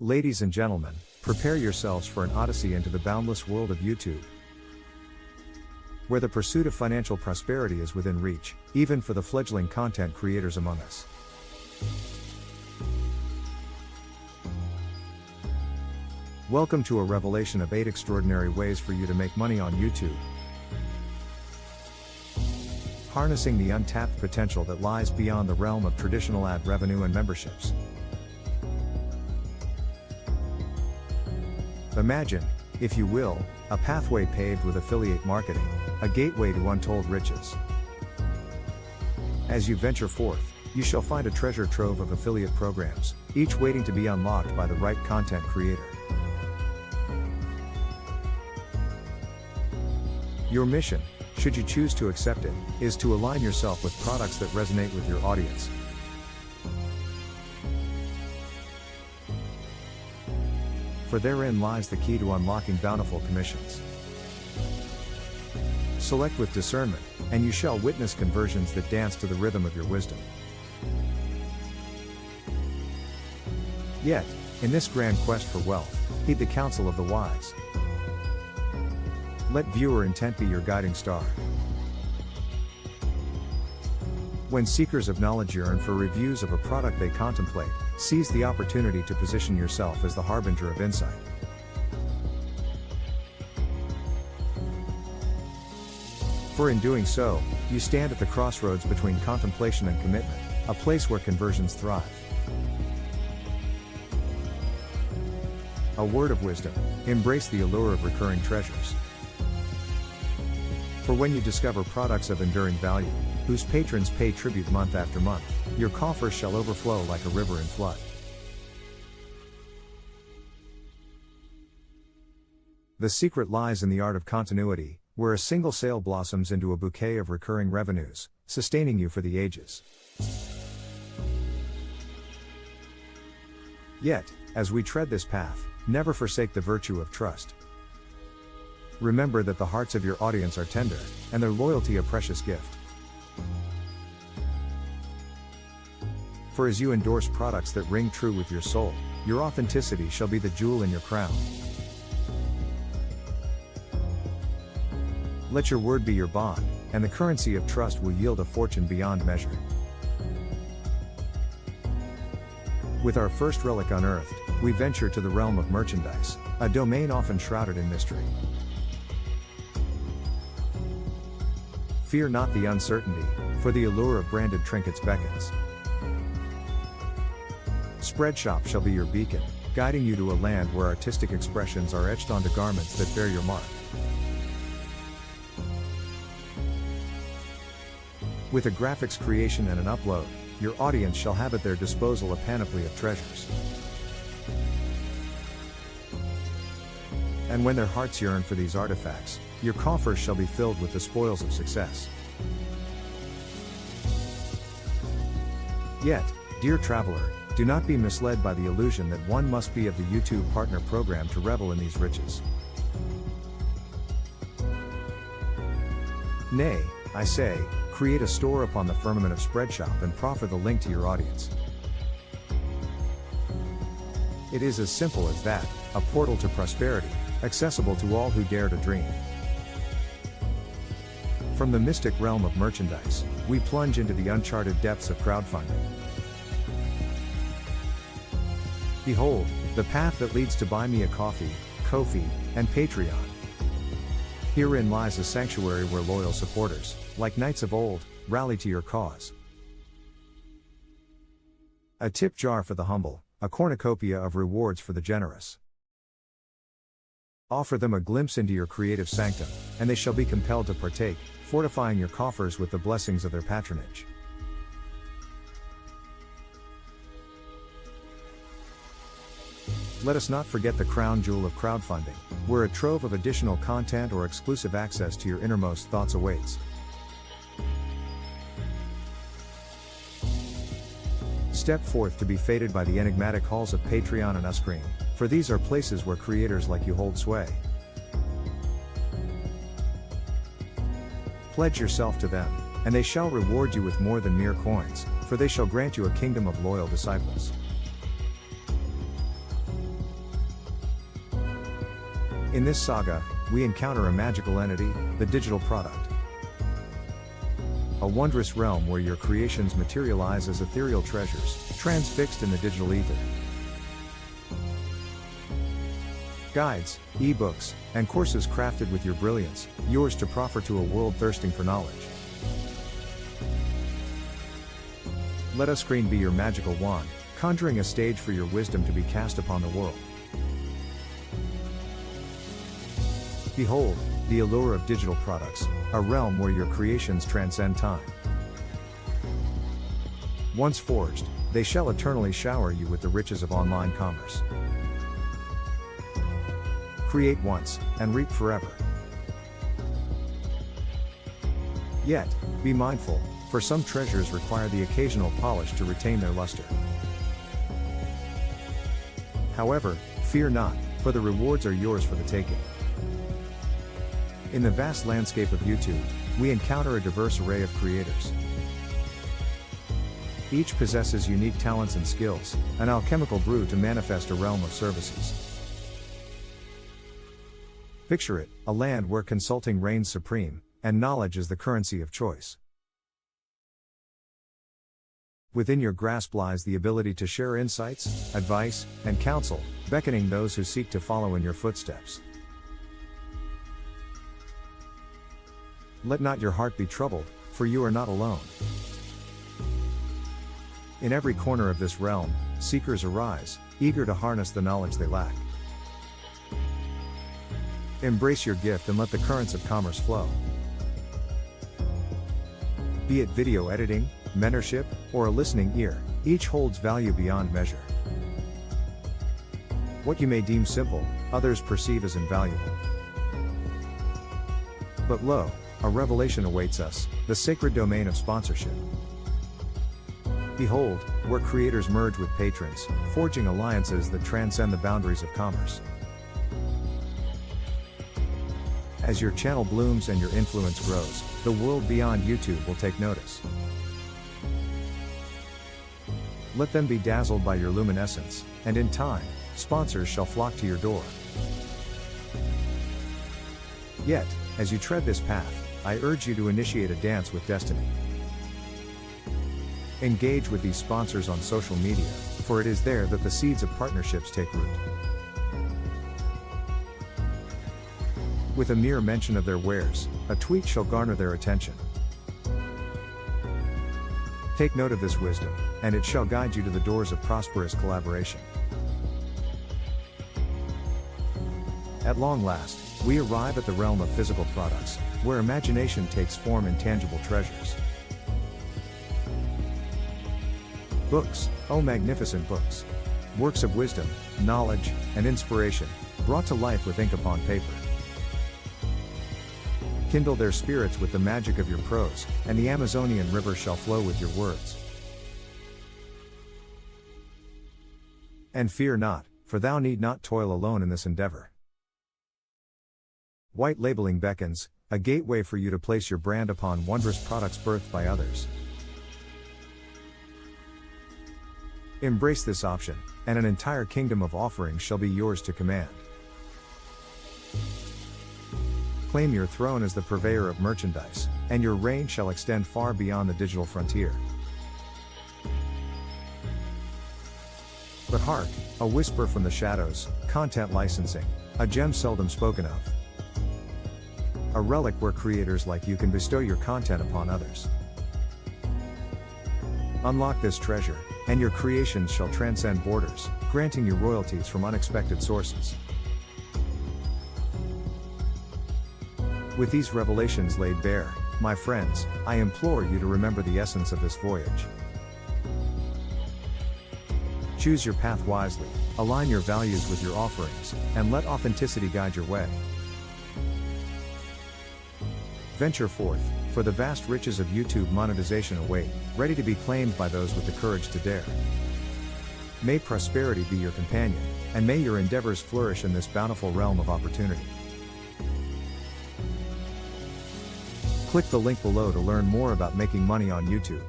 Ladies and gentlemen, prepare yourselves for an odyssey into the boundless world of YouTube, where the pursuit of financial prosperity is within reach, even for the fledgling content creators among us. Welcome to a revelation of 8 extraordinary ways for you to make money on YouTube, harnessing the untapped potential that lies beyond the realm of traditional ad revenue and memberships. Imagine, if you will, a pathway paved with affiliate marketing, a gateway to untold riches. As you venture forth, you shall find a treasure trove of affiliate programs, each waiting to be unlocked by the right content creator. Your mission, should you choose to accept it, is to align yourself with products that resonate with your audience. For therein lies the key to unlocking bountiful commissions. Select with discernment, and you shall witness conversions that dance to the rhythm of your wisdom. Yet, in this grand quest for wealth, heed the counsel of the wise. Let viewer intent be your guiding star. When seekers of knowledge yearn for reviews of a product they contemplate, seize the opportunity to position yourself as the harbinger of insight. For in doing so, you stand at the crossroads between contemplation and commitment, a place where conversions thrive. A word of wisdom: embrace the allure of recurring treasures. For when you discover products of enduring value, whose patrons pay tribute month after month, your coffers shall overflow like a river in flood. The secret lies in the art of continuity, where a single sale blossoms into a bouquet of recurring revenues, sustaining you for the ages. Yet, as we tread this path, never forsake the virtue of trust. Remember that the hearts of your audience are tender, and their loyalty a precious gift. For as you endorse products that ring true with your soul, your authenticity shall be the jewel in your crown. Let your word be your bond, and the currency of trust will yield a fortune beyond measure. With our first relic unearthed, we venture to the realm of merchandise, a domain often shrouded in mystery. Fear not the uncertainty, for the allure of branded trinkets beckons. Spreadshop shall be your beacon, guiding you to a land where artistic expressions are etched onto garments that bear your mark. With a graphics creation and an upload, your audience shall have at their disposal a panoply of treasures. And when their hearts yearn for these artifacts, your coffers shall be filled with the spoils of success. Yet, dear traveler, do not be misled by the illusion that one must be of the YouTube Partner Program to revel in these riches. Nay, I say, create a store upon the firmament of Spreadshop and proffer the link to your audience. It is as simple as that, a portal to prosperity, accessible to all who dare to dream. From the mystic realm of merchandise, we plunge into the uncharted depths of crowdfunding. Behold, the path that leads to Buy Me a Coffee, Ko-fi, and Patreon. Herein lies a sanctuary where loyal supporters, like knights of old, rally to your cause. A tip jar for the humble, a cornucopia of rewards for the generous. Offer them a glimpse into your creative sanctum, and they shall be compelled to partake, fortifying your coffers with the blessings of their patronage. Let us not forget the crown jewel of crowdfunding, where a trove of additional content or exclusive access to your innermost thoughts awaits. Step forth to be fated by the enigmatic halls of Patreon and Uscream, for these are places where creators like you hold sway. Pledge yourself to them, and they shall reward you with more than mere coins, for they shall grant you a kingdom of loyal disciples. In this saga, we encounter a magical entity, the digital product. A wondrous realm where your creations materialize as ethereal treasures, transfixed in the digital ether. Guides, eBooks, and courses crafted with your brilliance, yours to proffer to a world thirsting for knowledge. Let a screen be your magical wand, conjuring a stage for your wisdom to be cast upon the world. Behold, the allure of digital products, a realm where your creations transcend time. Once forged, they shall eternally shower you with the riches of online commerce. Create once, and reap forever. Yet, be mindful, for some treasures require the occasional polish to retain their luster. However, fear not, for the rewards are yours for the taking. In the vast landscape of YouTube, we encounter a diverse array of creators. Each possesses unique talents and skills, an alchemical brew to manifest a realm of services. Picture it, a land where consulting reigns supreme, and knowledge is the currency of choice. Within your grasp lies the ability to share insights, advice, and counsel, beckoning those who seek to follow in your footsteps. Let not your heart be troubled, for you are not alone. In every corner of this realm, seekers arise, eager to harness the knowledge they lack. Embrace your gift and let the currents of commerce flow. Be it video editing, mentorship, or a listening ear, each holds value beyond measure. What you may deem simple, others perceive as invaluable. But lo, a revelation awaits us, the sacred domain of sponsorship. Behold, where creators merge with patrons, forging alliances that transcend the boundaries of commerce. As your channel blooms and your influence grows, the world beyond YouTube will take notice. Let them be dazzled by your luminescence, and in time, sponsors shall flock to your door. Yet, as you tread this path, I urge you to initiate a dance with destiny. Engage with these sponsors on social media, for it is there that the seeds of partnerships take root. With a mere mention of their wares, a tweet shall garner their attention. Take note of this wisdom, and it shall guide you to the doors of prosperous collaboration. At long last, we arrive at the realm of physical products, where imagination takes form in tangible treasures. Books, oh magnificent books! Works of wisdom, knowledge, and inspiration, brought to life with ink upon paper. Kindle their spirits with the magic of your prose, and the Amazonian river shall flow with your words. And fear not, for thou need not toil alone in this endeavor. White labeling beckons, a gateway for you to place your brand upon wondrous products birthed by others. Embrace this option, and an entire kingdom of offerings shall be yours to command. Claim your throne as the purveyor of merchandise, and your reign shall extend far beyond the digital frontier. But hark, a whisper from the shadows, content licensing, a gem seldom spoken of. A relic where creators like you can bestow your content upon others. Unlock this treasure, and your creations shall transcend borders, granting you royalties from unexpected sources. With these revelations laid bare, my friends, I implore you to remember the essence of this voyage. Choose your path wisely, align your values with your offerings, and let authenticity guide your way. Venture forth, for the vast riches of YouTube monetization await, ready to be claimed by those with the courage to dare. May prosperity be your companion, and may your endeavors flourish in this bountiful realm of opportunity. Click the link below to learn more about making money on YouTube.